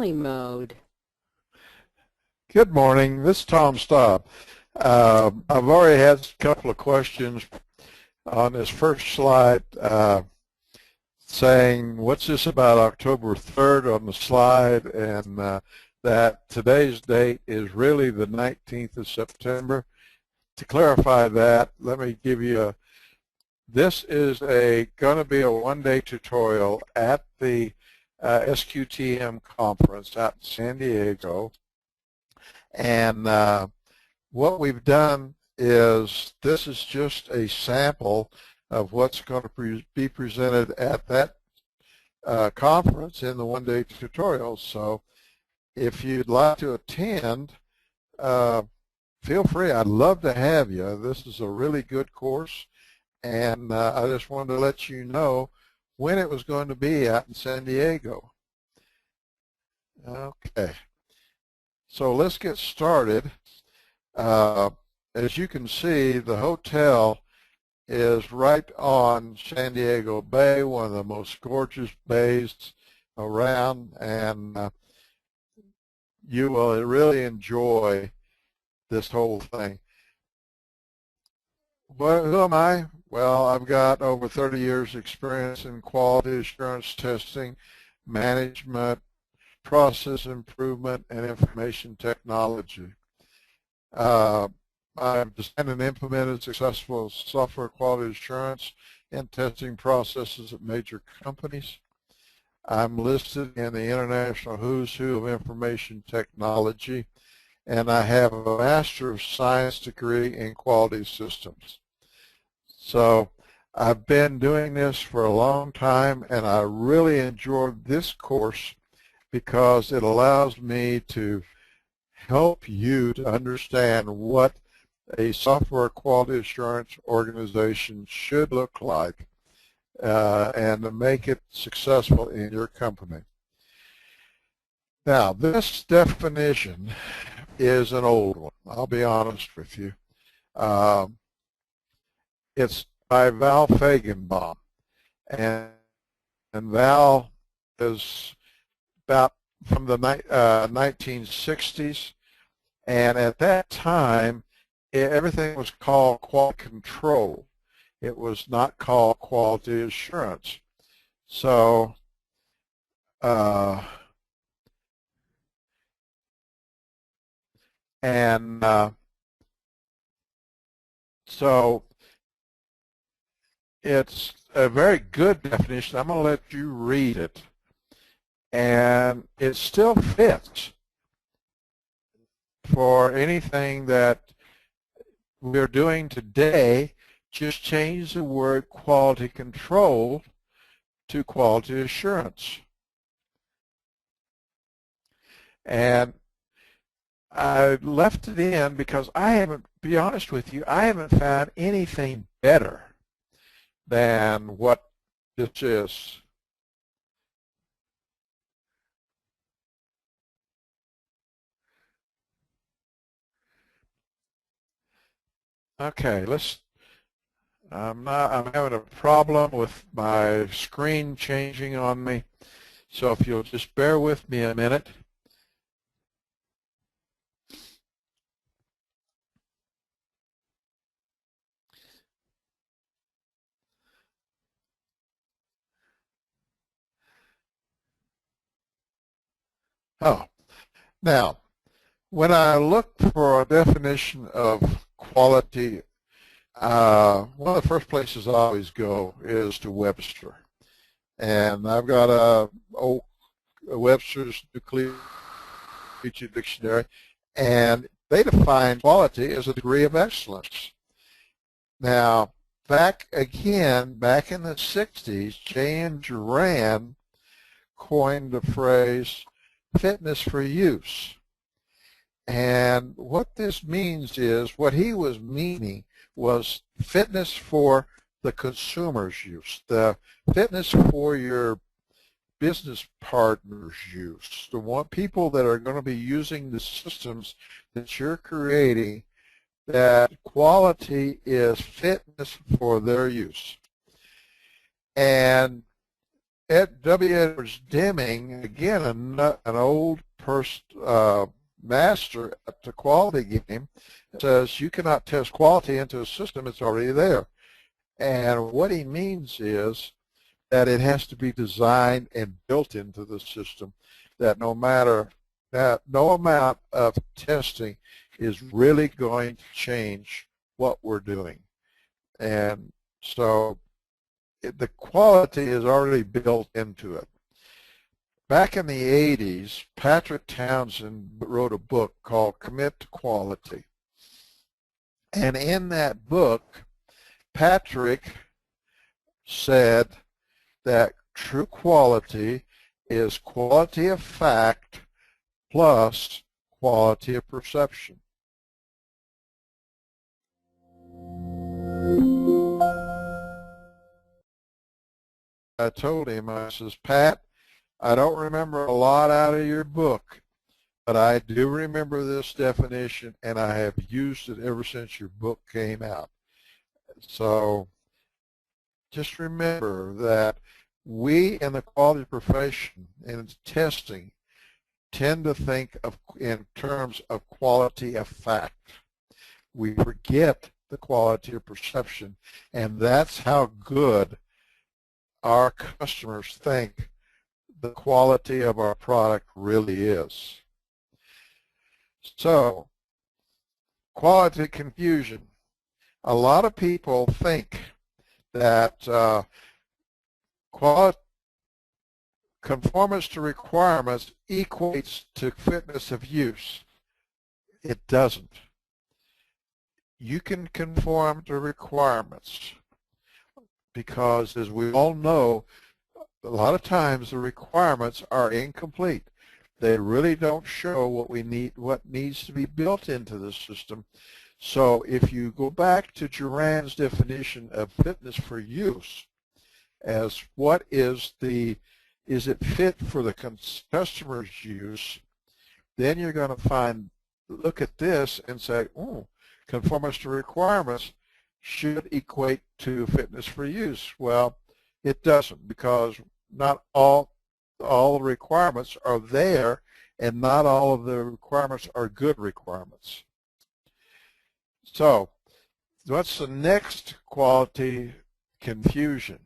family mode. Good morning. This is Tom Staub. I've already had a couple of questions on this first slide saying, what's this about October 3rd on the slide, and that today's date is really the 19th of September. To clarify that, let me give you this is going to be a one-day tutorial at the SQTM conference out in San Diego. And what we've done is this is just a sample of what's going to be presented at that conference in the one-day tutorial. So if you'd like to attend, feel free. I'd love to have you. This is a really good course, and I just wanted to let you know when it was going to be out in San Diego. Okay. So let's get started. As you can see, the hotel is right on San Diego Bay, one of the most gorgeous bays around, and you will really enjoy this whole thing. Who am I? Well, I've got over 30 years experience in quality assurance testing, management, process improvement, and information technology. I've designed and implemented successful software quality assurance and testing processes at major companies. I'm listed in the International Who's Who of Information Technology, and I have a Master of Science degree in Quality Systems. So I've been doing this for a long time, and I really enjoyed this course because it allows me to help you to understand what a software quality assurance organization should look like and to make it successful in your company. Now, this definition is an old one. I'll be honest with you. It's by Val Feigenbaum, and Val is about from the 1960s, and at that time everything was called quality control. It was not called quality assurance. So so it's a very good definition. I'm going to let you read it. And it still fits for anything that we're doing today. Just change the word quality control to quality assurance. And I left it in because to be honest with you, I haven't found anything better than what this is. Okay, I'm having a problem with my screen changing on me, so if you'll just bear with me a minute. Oh, now, when I look for a definition of quality, one of the first places I always go is to Webster. And I've got a Webster's Nuclear Dictionary, and they define quality as a degree of excellence. Now, back in the 60s, James Rand coined the phrase fitness for use. And what this means is, what he was meaning was fitness for the consumer's use, the fitness for your business partners' use, the people that are going to be using the systems that you're creating, that quality is fitness for their use. And W. Edwards Deming, again, an old master at the quality game, says you cannot test quality into a system that's already there. And what he means is that it has to be designed and built into the system, that no amount of testing is really going to change what we're doing. And so the quality is already built into it. Back in the 80s, Patrick Townsend wrote a book called Commit to Quality. And in that book, Patrick said that true quality is quality of fact plus quality of perception. I told him, I says, Pat, I don't remember a lot out of your book, but I do remember this definition, and I have used it ever since your book came out. So just remember that we in the quality profession and testing tend to think of in terms of quality of fact. We forget the quality of perception, and that's how good our customers think the quality of our product really is. So, quality confusion. A lot of people think that conformance to requirements equates to fitness of use. It doesn't. You can conform to requirements because, as we all know, a lot of times the requirements are incomplete. They really don't show what needs to be built into the system. So if you go back to Duran's definition of fitness for use as what is it fit for the customer's use, then you're going to look at this and say, oh, conformance to requirements should equate to fitness for use. Well, it doesn't, because not all the requirements are there, and not all of the requirements are good requirements. So what's the next quality confusion?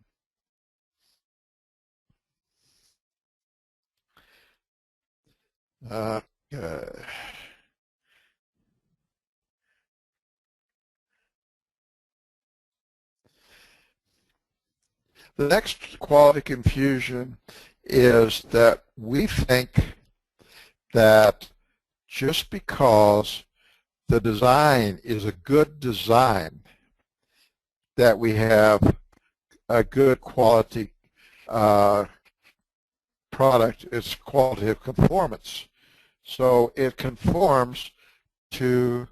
The next quality confusion is that we think that just because the design is a good design, that we have a good quality product. It's quality of conformance. So it conforms to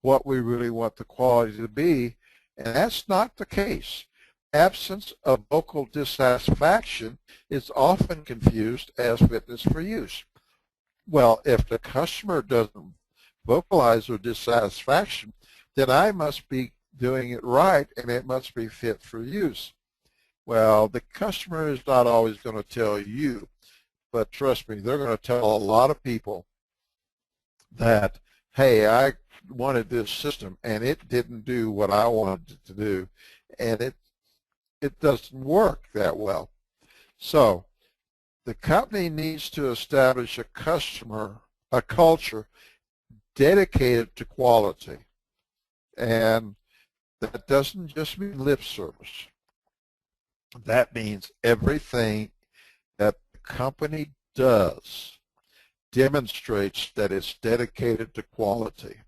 what we really want the quality to be, and that's not the case. Absence of vocal dissatisfaction is often confused as fitness for use. Well, if the customer doesn't vocalize their dissatisfaction, then I must be doing it right, and it must be fit for use. Well, the customer is not always going to tell you, but trust me, they're going to tell a lot of people that, hey, I wanted this system, and it didn't do what I wanted it to do, and it doesn't work that well. So the company needs to establish a culture dedicated to quality. And that doesn't just mean lip service. That means everything that the company does demonstrates that it's dedicated to quality.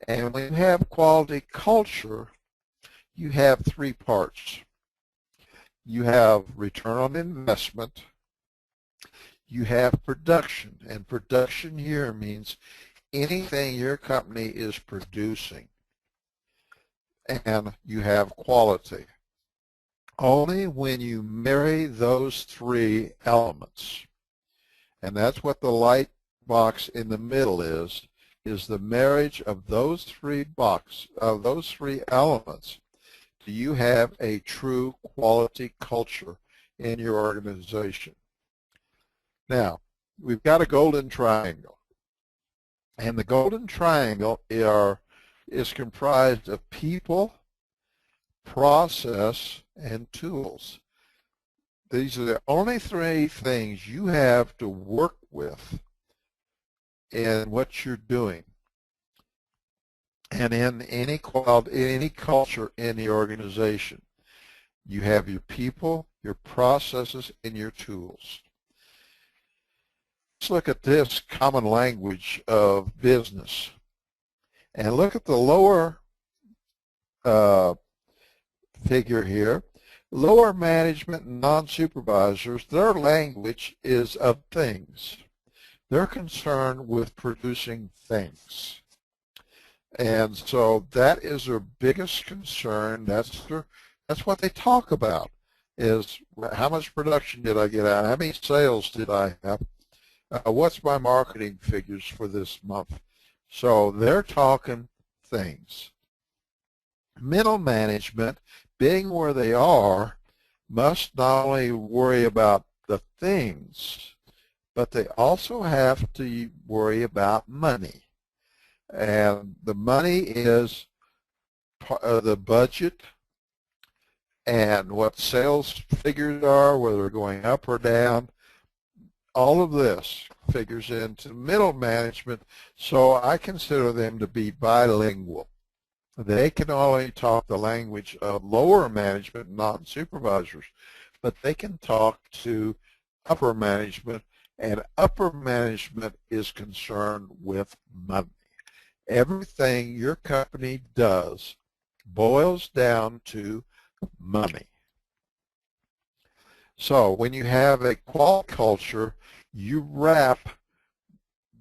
And when you have quality culture, you have three parts. You have return on investment, you have production, and production here means anything your company is producing, and you have quality. Only when you marry those three elements, and that's what the light box in the middle is the marriage of those three elements. Do you have a true quality culture in your organization. Now, we've got a golden triangle. And the golden triangle is comprised of people, process, and tools. These are the only three things you have to work with in what you're doing and in any culture in the organization. You have your people, your processes, and your tools. Let's look at this common language of business. And look at the lower figure here. Lower management and non-supervisors, their language is of things. They're concerned with producing things. And so that is their biggest concern. That's what they talk about, is how much production did I get out? How many sales did I have? What's my marketing figures for this month? So they're talking things. Middle management, being where they are, must not only worry about the things, but they also have to worry about money. And the money is the budget and what sales figures are, whether they're going up or down. All of this figures into middle management, so I consider them to be bilingual. They can only talk the language of lower management, non-supervisors, but they can talk to upper management, and upper management is concerned with money. Everything your company does boils down to money. So when you have a quality culture, you wrap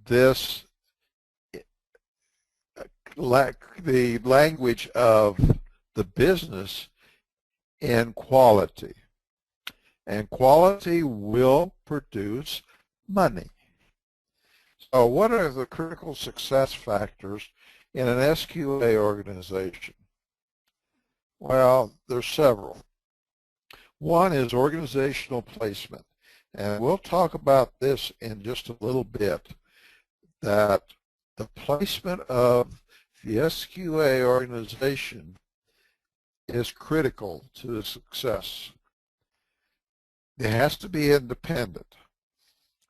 this, the language of the business, in quality. And quality will produce money. So what are the critical success factors in an SQA organization? Well, there's several. One is organizational placement. And we'll talk about this in just a little bit, that the placement of the SQA organization is critical to the success. It has to be independent.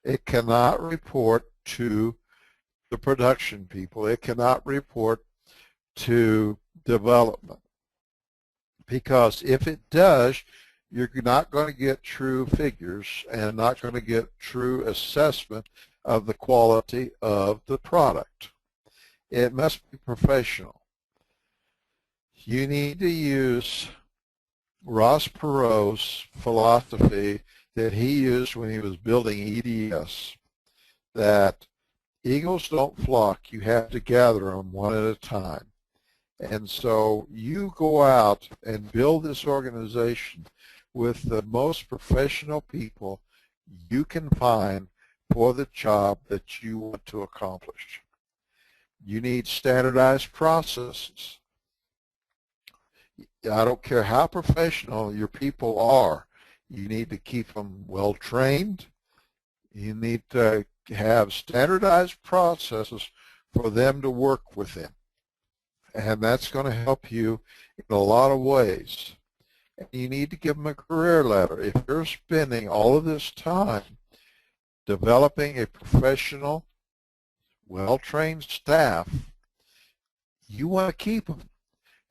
It cannot report to the production people. It cannot report to development. Because if it does, you're not going to get true figures and not going to get true assessment of the quality of the product. It must be professional. You need to use Ross Perot's philosophy that he used when he was building EDS, that eagles don't flock, you have to gather them one at a time. And so you go out and build this organization with the most professional people you can find for the job that you want to accomplish. You need standardized processes. I don't care how professional your people are, you need to keep them well trained. You need to have standardized processes for them to work within. And that's going to help you in a lot of ways. And you need to give them a career ladder. If you're spending all of this time developing a professional, well-trained staff, you want to keep them.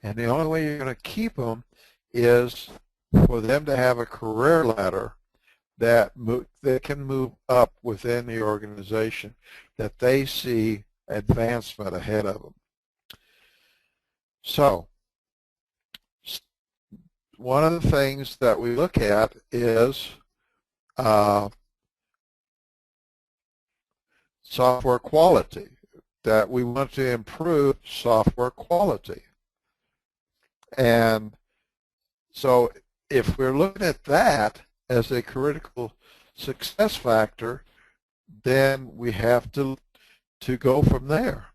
And the only way you're going to keep them is for them to have a career ladder that they can move up within the organization, that they see advancement ahead of them. So one of the things that we look at is software quality, that we want to improve software quality. And so if we're looking at that as a critical success factor, then we have to go from there.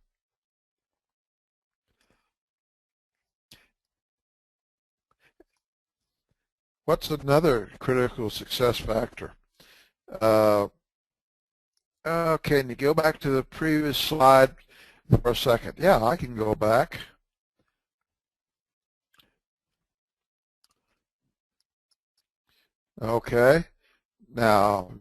What's another critical success factor? Uh, can you go back to the previous slide for a second? Yeah, I can go back. Okay. Now,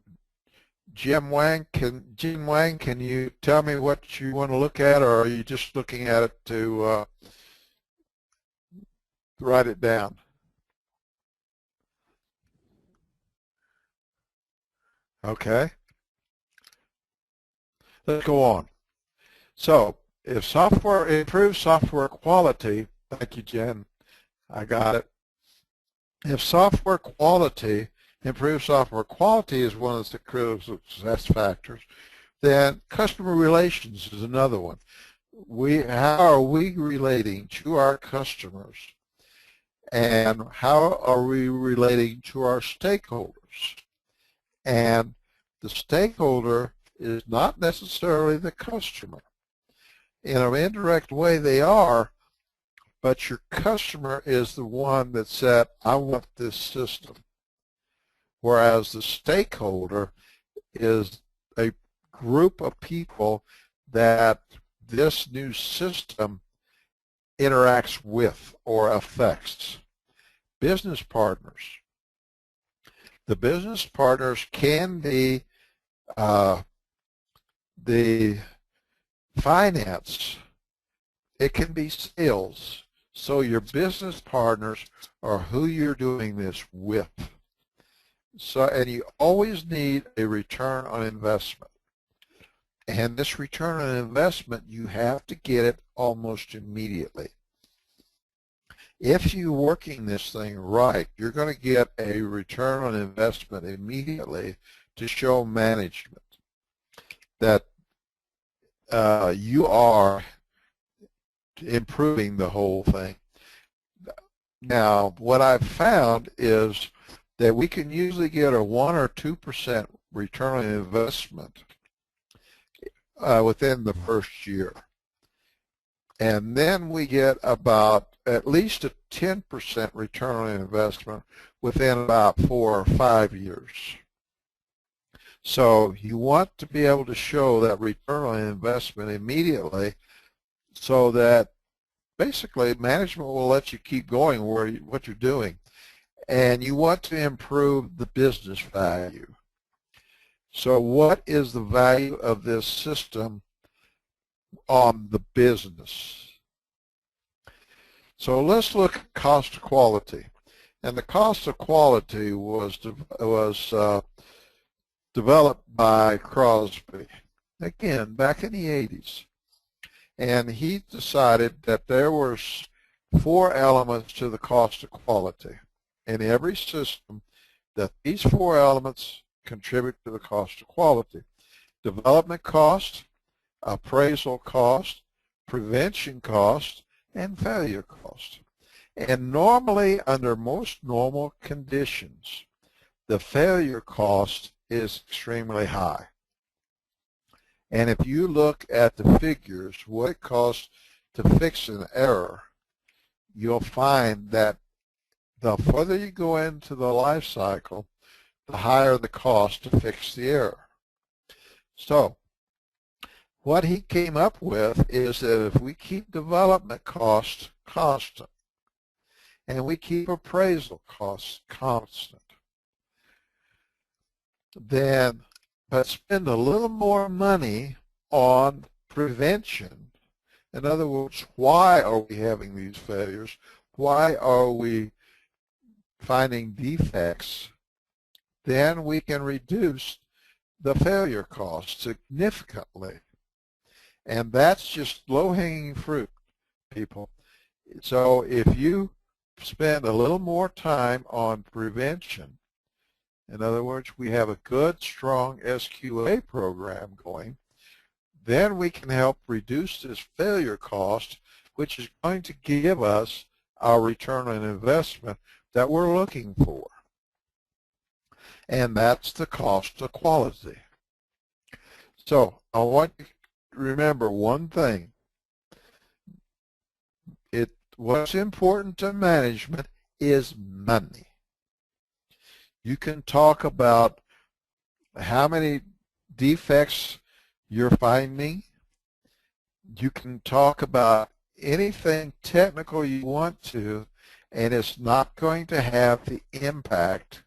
Jim Wang, can you tell me what you want to look at, or are you just looking at it to write it down? Okay. Let's go on. So, if software improves software quality, thank you, Jen. I got it. If software quality improves software quality is one of the critical success factors, then customer relations is another one. How are we relating to our customers, and how are we relating to our stakeholders? And the stakeholder is not necessarily the customer. In an indirect way they are, but your customer is the one that said, I want this system. Whereas the stakeholder is a group of people that this new system interacts with or affects. Business partners. The business partners can be the finance. It can be sales. So your business partners are who you're doing this with. So, and you always need a return on investment. And this return on investment, you have to get it almost immediately. If you're working this thing right, you're going to get a return on investment immediately to show management that you are improving the whole thing. Now, what I've found is that we can usually get a 1 or 2% return on investment within the first year. And then we get about at least a 10% return on investment within about 4 or 5 years. So you want to be able to show that return on investment immediately so that basically management will let you keep going what you're doing. And you want to improve the business value. So what is the value of this system on the business? So let's look at cost of quality. And the cost of quality was developed by Crosby, again, back in the 80s. And he decided that there were 4 elements to the cost of quality in every system, that these 4 elements contribute to the cost of quality. Development cost, appraisal cost, prevention cost, and failure cost. And normally, under most normal conditions, the failure cost is extremely high. And if you look at the figures, what it costs to fix an error, you'll find that the further you go into the life cycle, the higher the cost to fix the error. So what he came up with is that if we keep development costs constant and we keep appraisal costs constant, then but spend a little more money on prevention. In other words, why are we having these failures? Why are we finding defects? Then we can reduce the failure cost significantly. And that's just low-hanging fruit, people. So if you spend a little more time on prevention, in other words, we have a good, strong SQA program going, then we can help reduce this failure cost, which is going to give us our return on investment that we're looking for. And that's the cost of quality. So I want you to remember one thing. What's important to management is money. You can talk about how many defects you're finding. You can talk about anything technical you want to, and it's not going to have the impact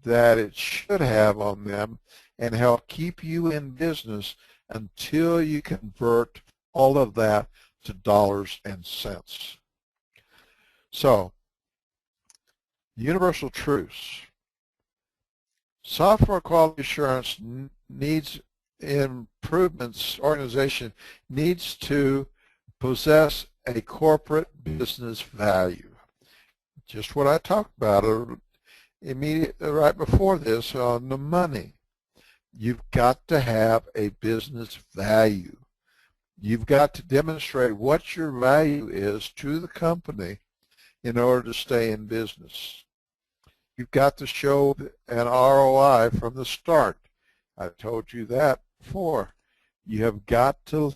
that it should have on them and help keep you in business until you convert all of that to dollars and cents. So, universal truths. Software quality assurance needs improvements. Organization needs to possess a corporate business value. Just what I talked about immediately right before this on the money. You've got to have a business value. You've got to demonstrate what your value is to the company in order to stay in business. You've got to show an ROI from the start. I told you that before. You have got to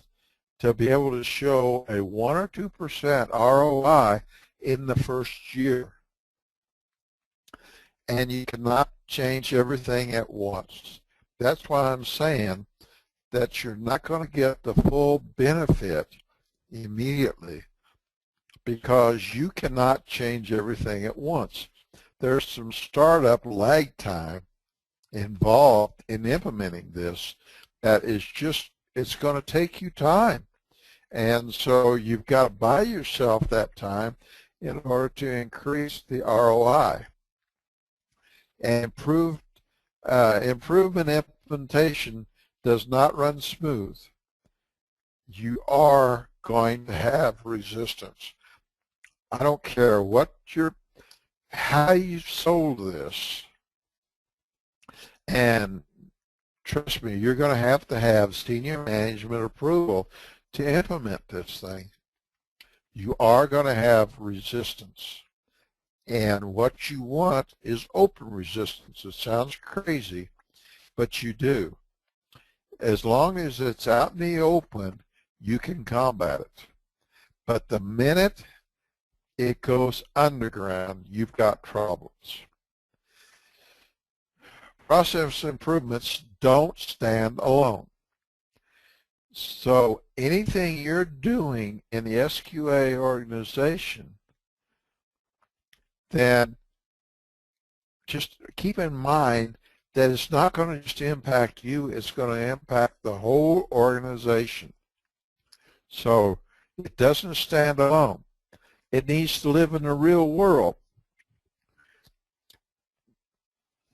be able to show a 1 or 2% ROI in the first year. And you cannot change everything at once. That's why I'm saying that you're not going to get the full benefit immediately because you cannot change everything at once. There's some startup lag time involved in implementing this that is just, it's going to take you time. And so you've got to buy yourself that time in order to increase the ROI. And improvement implementation does not run smooth. You are going to have resistance. I don't care how you sold this. And trust me, you're going to have senior management approval to implement this thing. You are going to have resistance. And what you want is open resistance. It sounds crazy, but you do. As long as it's out in the open, you can combat it. But the minute it goes underground, you've got problems. Process improvements don't stand alone. So anything you're doing in the SQA organization, then just keep in mind that it's not going to just impact you, it's going to impact the whole organization. So it doesn't stand alone. It needs to live in the real world.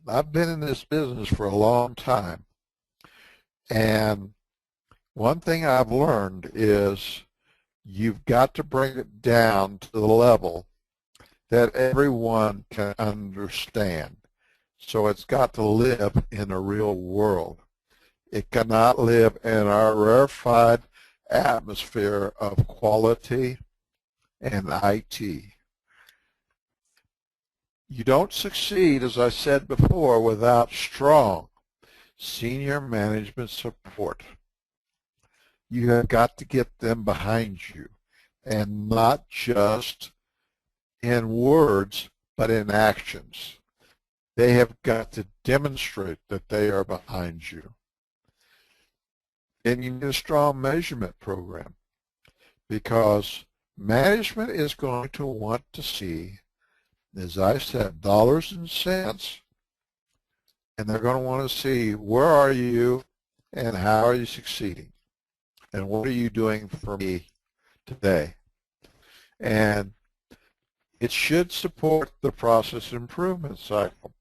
I've been in this business for a long time, and one thing I've learned is you've got to bring it down to the level that everyone can understand. So it's got to live in a real world. It cannot live in our rarefied atmosphere of quality and IT. You don't succeed, as I said before, without strong senior management support. You have got to get them behind you, and not just in words, but in actions. They have got to demonstrate that they are behind you. And you need a strong measurement program, because management is going to want to see, as I said, dollars and cents, and they're going to want to see where are you and how are you succeeding, and what are you doing for me today. And it should support the process improvement cycle.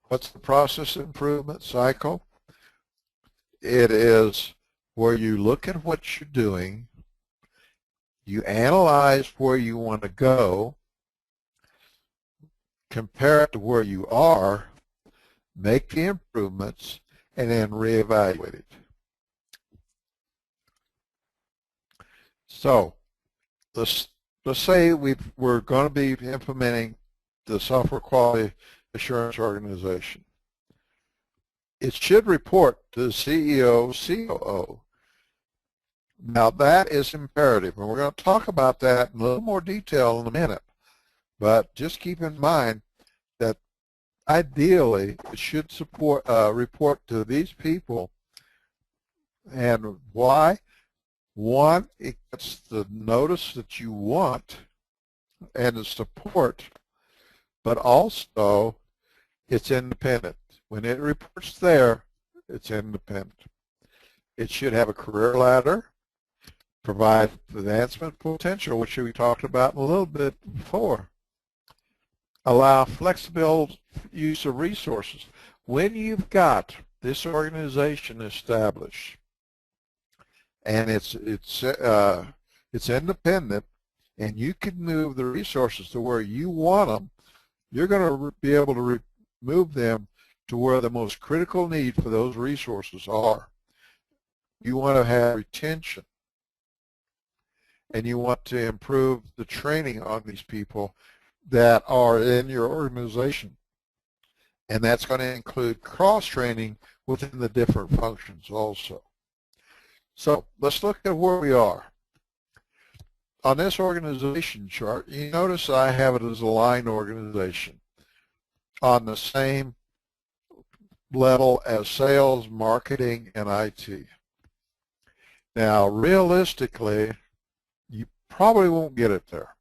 What's the process improvement cycle? It is where you look at what you're doing, you analyze where you want to go, compare it to where you are, make the improvements, and then reevaluate it. So let's say we're going to be implementing the software quality assurance organization. It should report to the CEO, COO. Now that is imperative, and we're going to talk about that in a little more detail in a minute. But just keep in mind that ideally, it should report to these people. And why? One, it gets the notice that you want and the support, but also it's independent. When it reports there, it's independent. It should have a career ladder, provide advancement potential, which we talked about a little bit before. Allow flexible use of resources. When you've got this organization established and it's independent, and you can move the resources to where you want them, you're going to be able to move them to where the most critical need for those resources are. You want to have retention, and you want to improve the training on these people that are in your organization. And that's going to include cross-training within the different functions also. So let's look at where we are. On this organization chart, you notice I have it as a line organization on the same level as sales, marketing, and IT. Now, realistically, you probably won't get it there.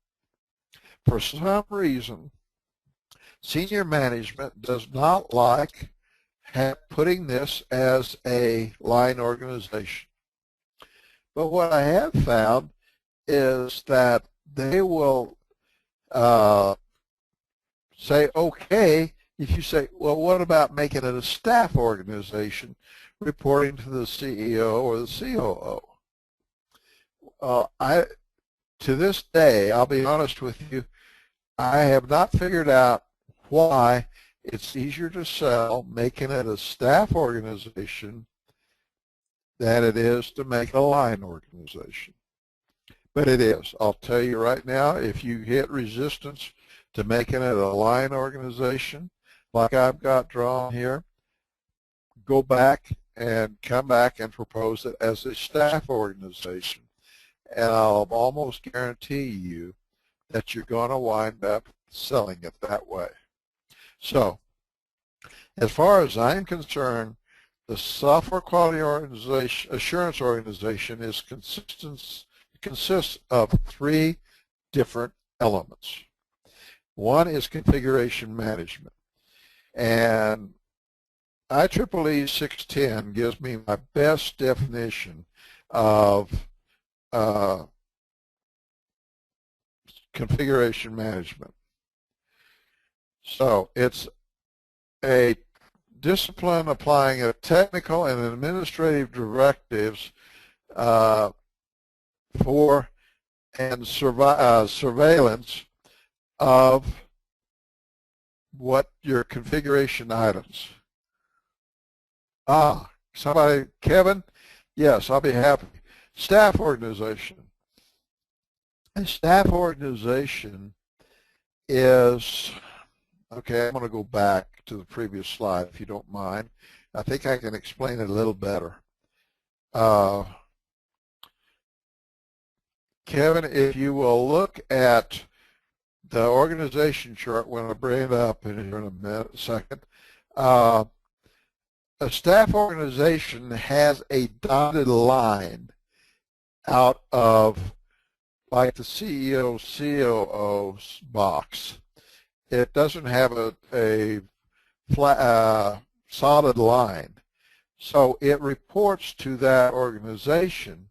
For some reason, senior management does not like putting this as a line organization. But what I have found is that they will say, okay, if you say, well, what about making it a staff organization reporting to the CEO or the COO? To this day, I'll be honest with you, I have not figured out why it's easier to sell making it a staff organization than it is to make a line organization. But it is. I'll tell you right now, if you hit resistance to making it a line organization, like I've got drawn here, go back and come back and propose it as a staff organization. And I'll almost guarantee you that you're going to wind up selling it that way. So, as far as I'm concerned, the software quality assurance organization consists of three different elements. One is configuration management. And IEEE 610 gives me my best definition of configuration management. So it's a discipline applying a technical and administrative directives for and surveillance of what your configuration items. Somebody, Kevin? Yes, I'll be happy. Staff organization. A staff organization is, okay, I'm going to go back to the previous slide if you don't mind. I think I can explain it a little better. Kevin, if you will look at the organization chart when I bring it up in a second, a staff organization has a dotted line out of like the CEO, COO's box. It doesn't have a flat, solid line. So it reports to that organization,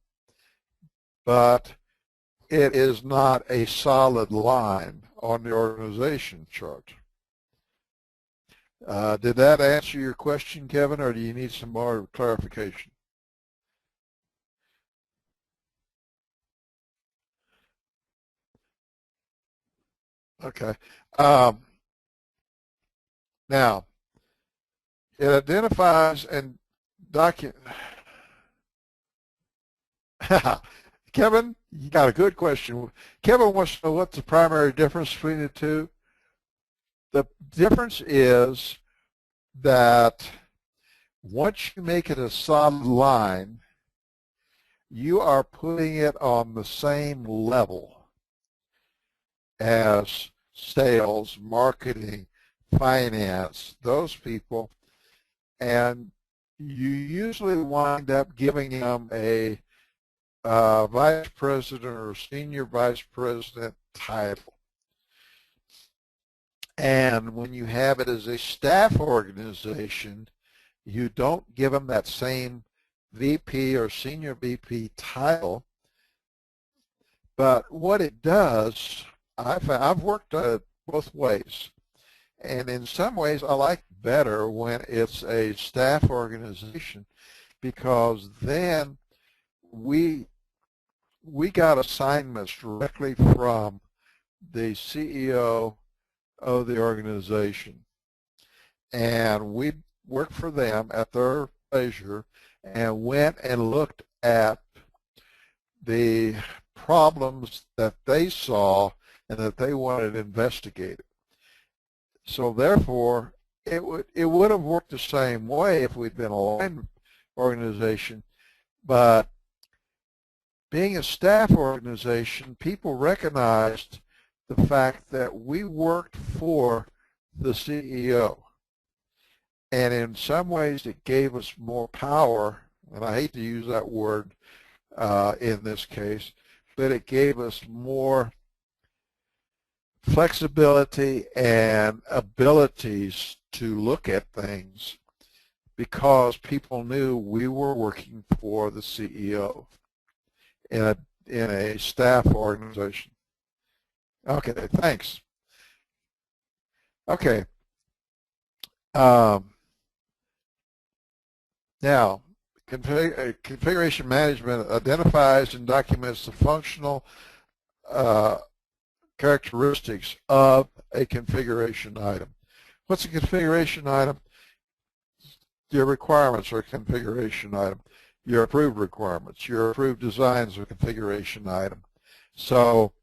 but it is not a solid line on the organization chart. Did that answer your question, Kevin, or do you need some more clarification? Okay. Now, it identifies and Kevin, you got a good question. Kevin wants to know what's the primary difference between the two. The difference is that once you make it a solid line, you are putting it on the same level as sales, marketing, finance, those people, and you usually wind up giving them a vice president or senior vice president title. And when you have it as a staff organization, you don't give them that same VP or senior VP title. But what it does, I've worked both ways. And in some ways, I like better when it's a staff organization, because then we got assignments directly from the CEO of the organization, and we worked for them at their leisure and went and looked at the problems that they saw and that they wanted investigated. So therefore, it would have worked the same way if we'd been a line organization, but being a staff organization, people recognized the fact that we worked for the CEO. And in some ways, it gave us more power, and I hate to use that word in this case, but it gave us more flexibility and abilities to look at things because people knew we were working for the CEO in a staff organization. Okay, thanks. Okay. Now, configuration management identifies and documents the functional characteristics of a configuration item. What's a configuration item? Your requirements are a configuration item. Your approved requirements, your approved designs are a configuration item. So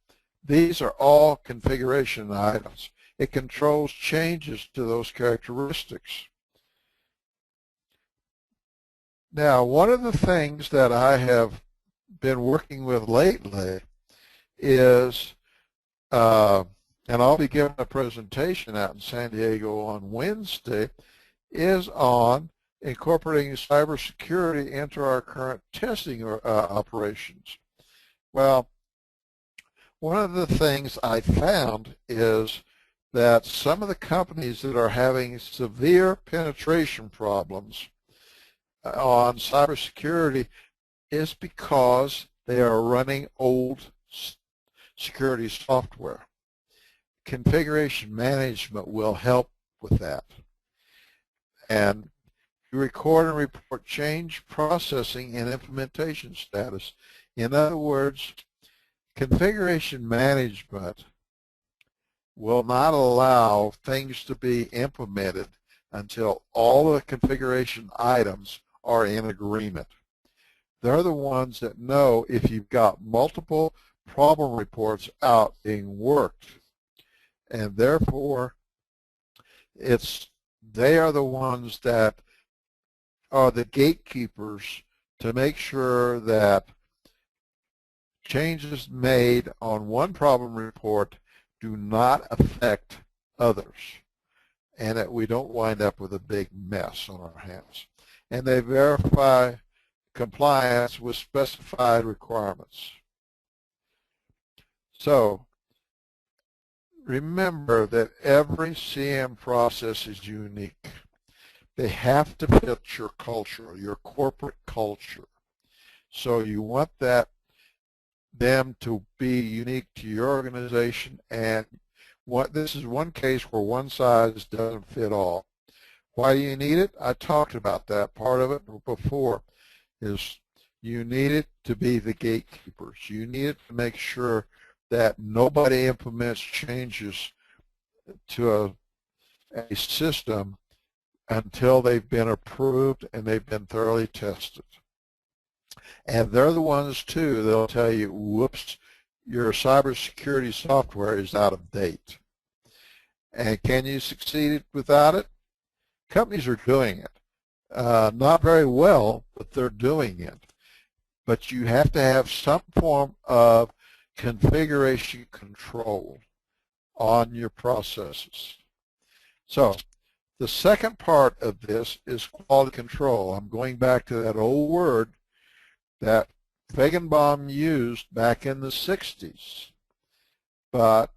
these are all configuration items. It controls changes to those characteristics. Now, one of the things that I have been working with lately is, and I'll be giving a presentation out in San Diego on Wednesday, is on incorporating cybersecurity into our current testing operations. Well, one of the things I found is that some of the companies that are having severe penetration problems on cybersecurity is because they are running old security software. Configuration management will help with that. And you record and report change, processing, and implementation status. In other words, configuration management will not allow things to be implemented until all the configuration items are in agreement. They're the ones that know if you've got multiple problem reports out being worked, and therefore they are the ones that are the gatekeepers to make sure that changes made on one problem report do not affect others, and that we don't wind up with a big mess on our hands. And they verify compliance with specified requirements. So remember that every CM process is unique. They have to fit your culture, your corporate culture. So you want them to be unique to your organization, and this is one case where one size doesn't fit all. Why do you need it? I talked about that. Part of it before is you need it to be the gatekeepers. You need it to make sure that nobody implements changes to a system until they've been approved and they've been thoroughly tested. And they're the ones, too, they'll tell you, whoops, your cybersecurity software is out of date. And can you succeed without it? Companies are doing it. Not very well, but they're doing it. But you have to have some form of configuration control on your processes. So the second part of this is quality control. I'm going back to that old word that Feigenbaum used back in the 60s. But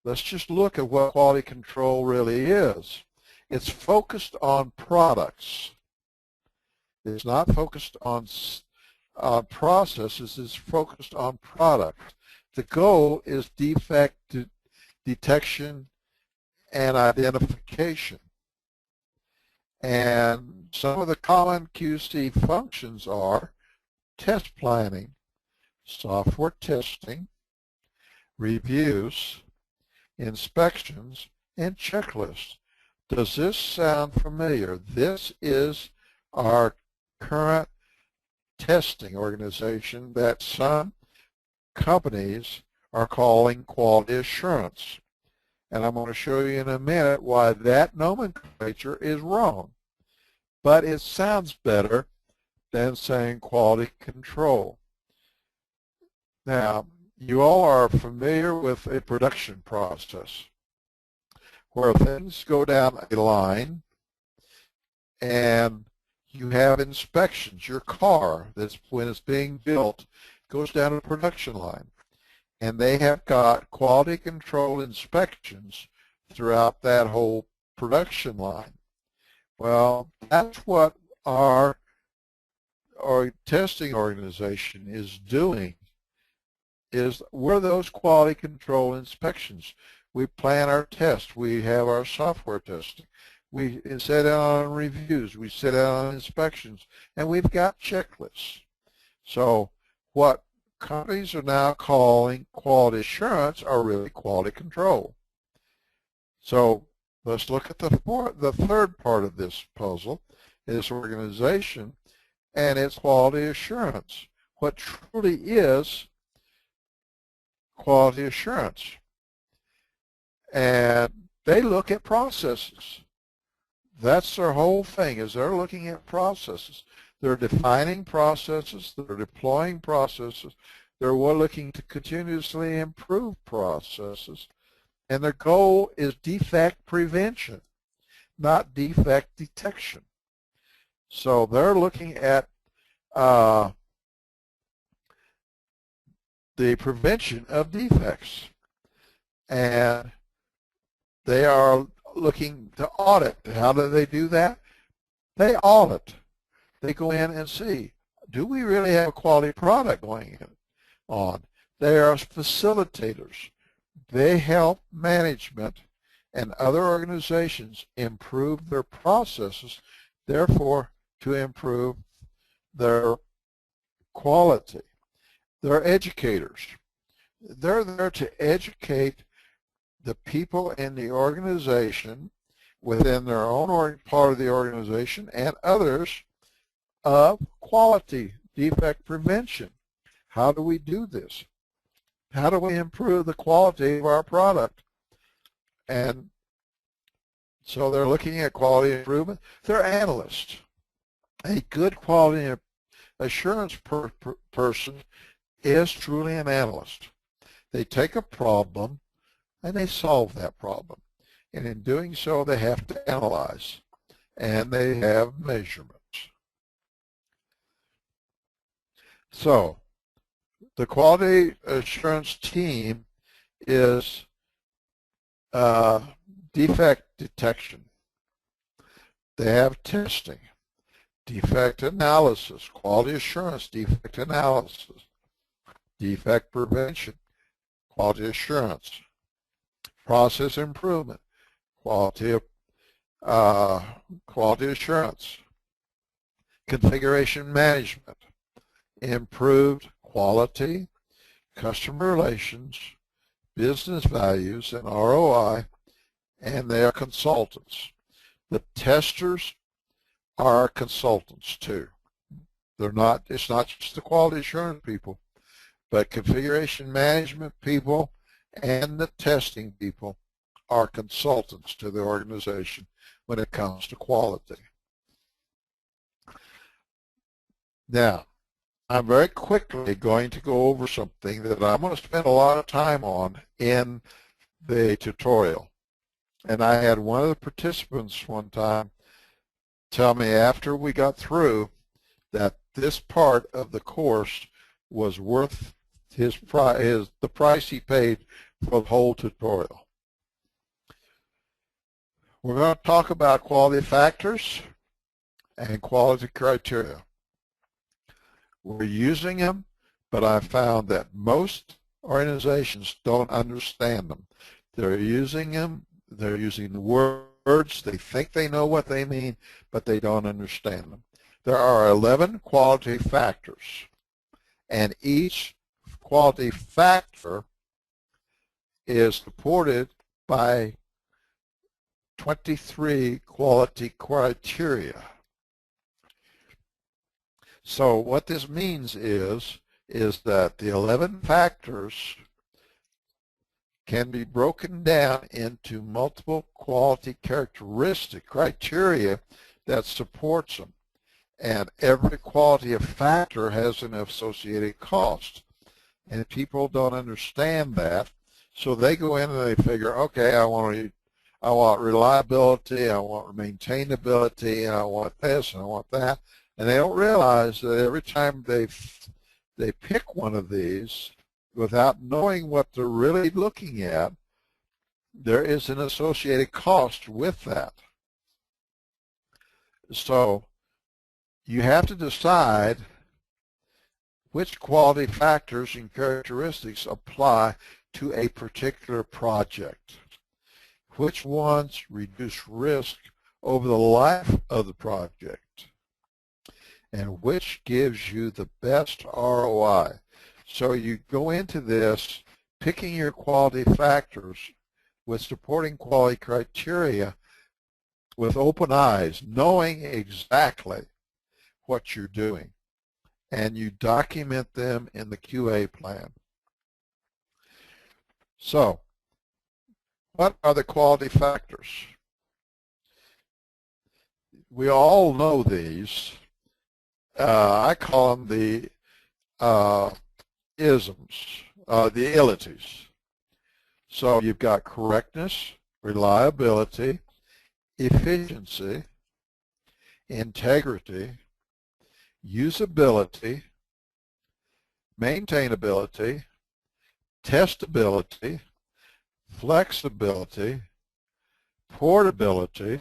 let's just look at what quality control really is. It's focused on products. It's not focused on processes. It's focused on product. The goal is defect detection and identification. And some of the common QC functions are test planning, software testing, reviews, inspections, and checklists. Does this sound familiar? This is our current testing organization that some companies are calling quality assurance. And I'm going to show you in a minute why that nomenclature is wrong. But it sounds better than saying quality control. Now, you all are familiar with a production process where things go down a line and you have inspections. Your car, that's when it's being built, goes down a production line. And they have got quality control inspections throughout that whole production line. Well, that's what our testing organization is doing, is we're those quality control inspections. We plan our tests. We have our software testing. We set out on reviews. We set out on inspections. And we've got checklists. So what companies are now calling quality assurance are really quality control. So let's look at the third part of this puzzle, this organization, and its quality assurance. What truly is quality assurance? And they look at processes. That's their whole thing, is they're looking at processes. They're defining processes. They're deploying processes. They're looking to continuously improve processes. And their goal is defect prevention, not defect detection. So they're looking at the prevention of defects. And they are looking to audit. How do they do that? They audit. They go in and see, do we really have a quality product going on? They are facilitators. They help management and other organizations improve their processes, therefore to improve their quality. They're educators. They're there to educate the people in the organization, within their own part of the organization, and others of quality defect prevention. How do we do this? How do we improve the quality of our product? And so they're looking at quality improvement. They're analysts. A good quality assurance person is truly an analyst. They take a problem and they solve that problem. And in doing so, they have to analyze, and they have measurements. So the quality assurance team is defect detection. They have testing, defect analysis, quality assurance, defect analysis, defect prevention, quality assurance, process improvement, quality assurance, configuration management, improved quality, customer relations, business values, and ROI, and they are consultants. The testers are consultants too. It's not just the quality assurance people, but configuration management people and the testing people are consultants to the organization when it comes to quality. Now, I'm very quickly going to go over something that I'm going to spend a lot of time on in the tutorial. And I had one of the participants one time tell me after we got through that this part of the course was worth the price he paid for the whole tutorial. We're going to talk about quality factors and quality criteria. We're using them, but I found that most organizations don't understand them. They're using them, they're using the words, they think they know what they mean, but they don't understand them. There are 11 quality factors, and each quality factor is supported by 23 quality criteria. So what this means is that the 11 factors can be broken down into multiple quality characteristic criteria that supports them. And every quality factor has an associated cost. And people don't understand that, so they go in and they figure, okay, I want reliability, I want maintainability, and I want this, and I want that. And they don't realize that every time they pick one of these without knowing what they're really looking at, there is an associated cost with that. So you have to decide which quality factors and characteristics apply to a particular project. Which ones reduce risk over the life of the project, and which gives you the best ROI. So you go into this picking your quality factors with supporting quality criteria with open eyes, knowing exactly what you're doing, and you document them in the QA plan. So what are the quality factors? We all know these. I call them the isms, the illities. So you've got correctness, reliability, efficiency, integrity, usability, maintainability, testability, flexibility, portability,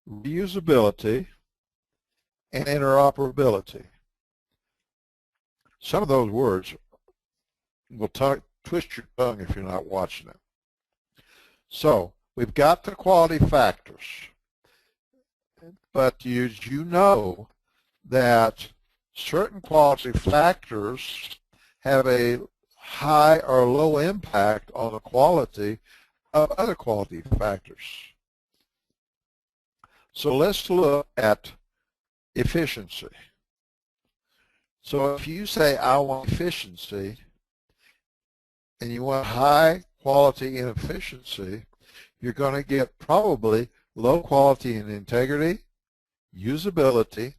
reusability, and interoperability. Some of those words will twist your tongue if you're not watching it. So we've got the quality factors, but you know that certain quality factors have a high or low impact on the quality of other quality factors. So let's look at efficiency. So if you say, I want efficiency, and you want high quality and efficiency, you're going to get probably low quality and integrity, usability,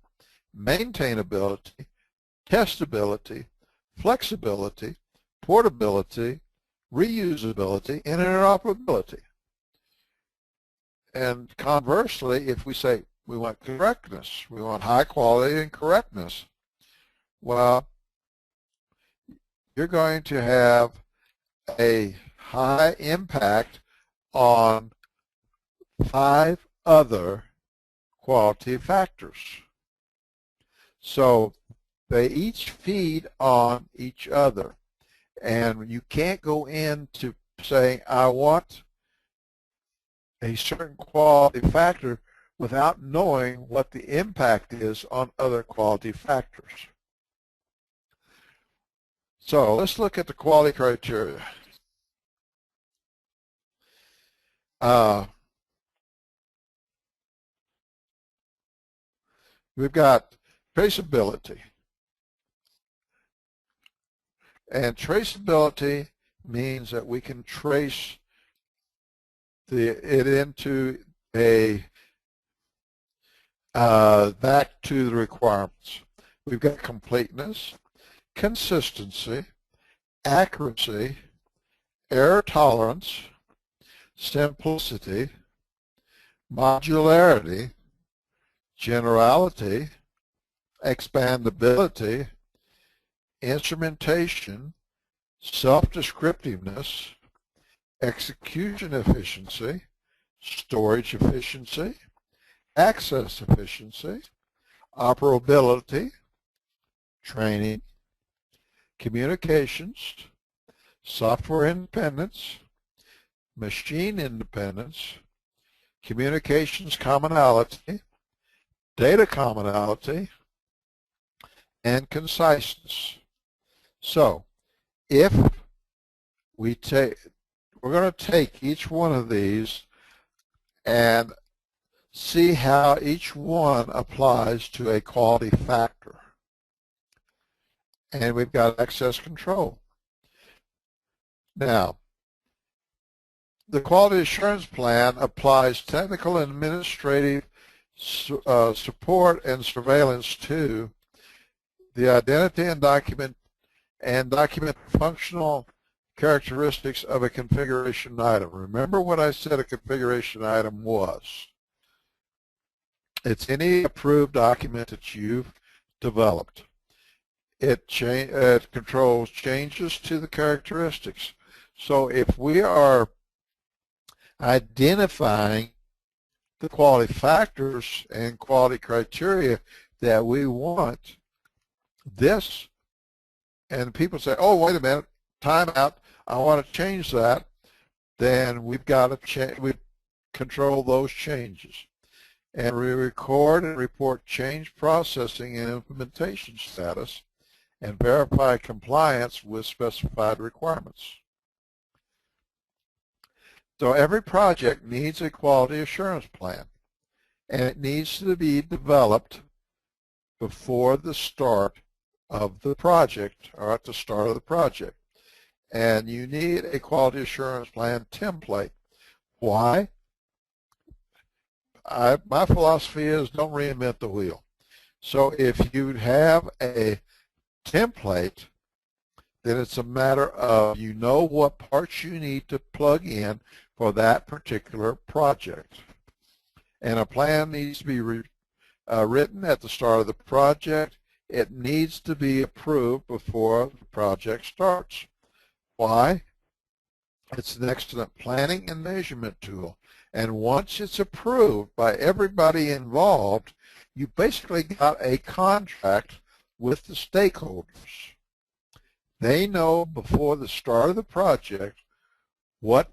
maintainability, testability, flexibility, portability, reusability, and interoperability. And conversely, if we say we want correctness, we want high quality and correctness, well, you're going to have a high impact on 5 other quality factors. So they each feed on each other. And you can't go into saying, I want a certain quality factor without knowing what the impact is on other quality factors. So let's look at the quality criteria. We've got traceability. And traceability means that we can trace it into a back to the requirements. We've got completeness, consistency, accuracy, error tolerance, simplicity, modularity, generality, expandability, instrumentation, self-descriptiveness, execution efficiency, storage efficiency, access efficiency, operability, training, communications, software independence, machine independence, communications commonality, data commonality, and conciseness. So if we're going to take each one of these and see how each one applies to a quality factor. And we've got access control. Now, the quality assurance plan applies technical and administrative support and surveillance to the identity and document functional characteristics of a configuration item. Remember what I said a configuration item was. It's any approved document that you've developed. It controls changes to the characteristics. So if we are identifying the quality factors and quality criteria that we want, this, and people say, oh, wait a minute, time out, I want to change that, then we've got to control those changes. And we record and report change processing and implementation status and verify compliance with specified requirements. So every project needs a quality assurance plan, and it needs to be developed before the start of the project or at the start of the project. And you need a quality assurance plan template. Why? My philosophy is don't reinvent the wheel. So if you have a template, then it's a matter of you know what parts you need to plug in for that particular project. And a plan needs to be written at the start of the project. It needs to be approved before the project starts. Why? It's an excellent planning and measurement tool. And once it's approved by everybody involved, you basically got a contract with the stakeholders. They know before the start of the project what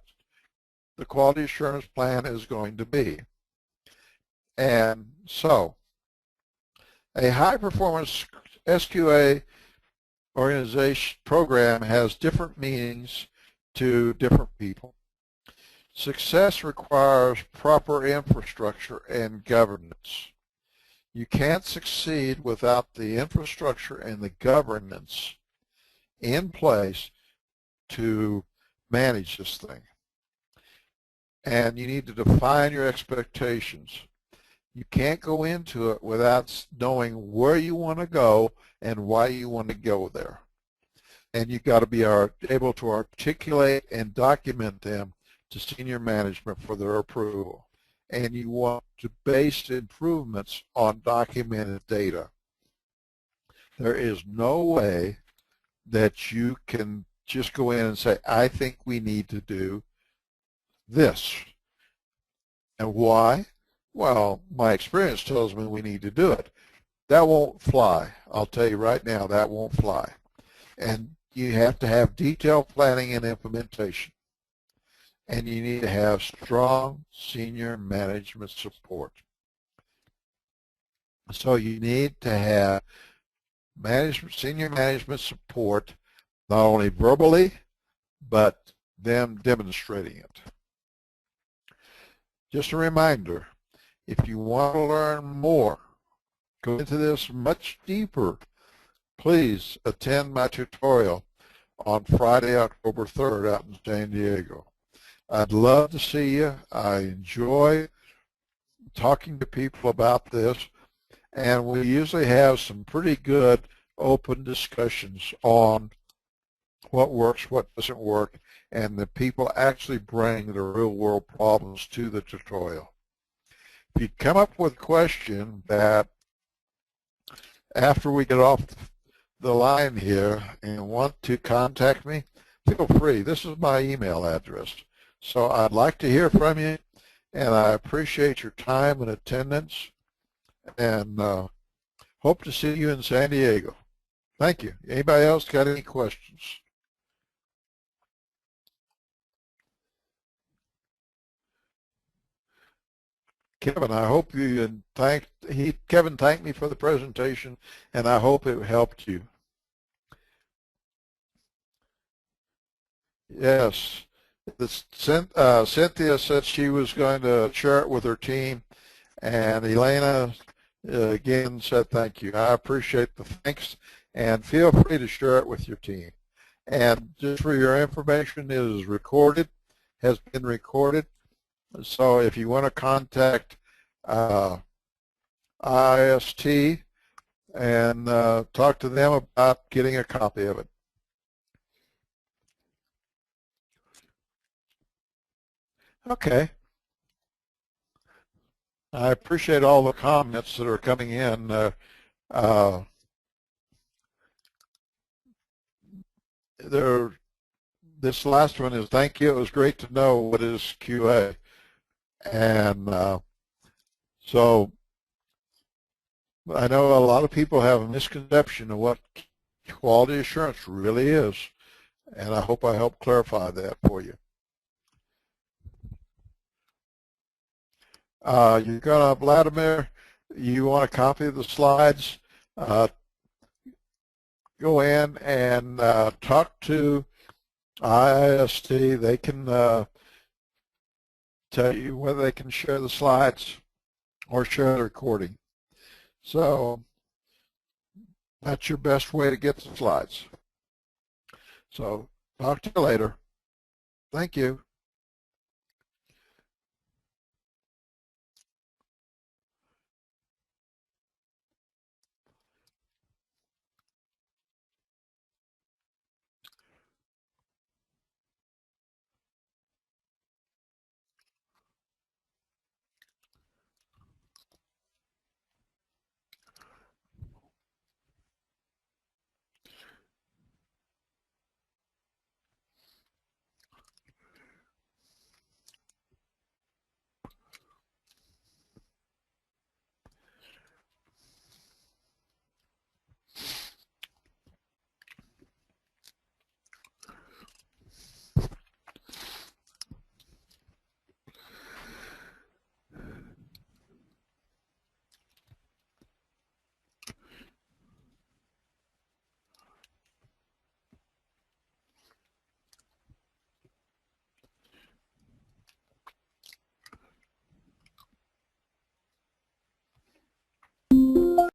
the quality assurance plan is going to be. And so a high-performance SQA organization program has different meanings to different people. Success requires proper infrastructure and governance. You can't succeed without the infrastructure and the governance in place to manage this thing. And you need to define your expectations. You can't go into it without knowing where you want to go and why you want to go there. And you've got to be able to articulate and document them to senior management for their approval. And you want to base improvements on documented data. There is no way that you can just go in and say, I think we need to do this. And why? Well, my experience tells me we need to do it. That won't fly. I'll tell you right now, that won't fly. And you have to have detailed planning and implementation. And you need to have strong senior management support. So you need to have senior management support, not only verbally, but them demonstrating it. Just a reminder, if you want to learn more, go into this much deeper, please attend my tutorial on Friday, October 3rd out in San Diego. I'd love to see you. I enjoy talking to people about this, and we usually have some pretty good open discussions on what works, what doesn't work, and the people actually bring the real-world problems to the tutorial. If you come up with a question that after we get off the line here and want to contact me, feel free. This is my email address. So I'd like to hear from you, and I appreciate your time and attendance, and hope to see you in San Diego. Thank you. Anybody else got any questions? Kevin, I hope you Kevin thanked me for the presentation, and I hope it helped you. Yes. Cynthia said she was going to share it with her team, and Elena again said thank you. I appreciate the thanks, and feel free to share it with your team. And just for your information, it is recorded, has been recorded. So if you want to contact IST and talk to them about getting a copy of it. Okay. I appreciate all the comments that are coming in. This last one is thank you. It was great to know what is QA. And so I know a lot of people have a misconception of what quality assurance really is, and I hope I helped clarify that for you. You're going to, Vladimir, you want a copy of the slides? Go in and talk to IIST. They can tell you whether they can share the slides or share the recording. So that's your best way to get the slides. So talk to you later. Thank you.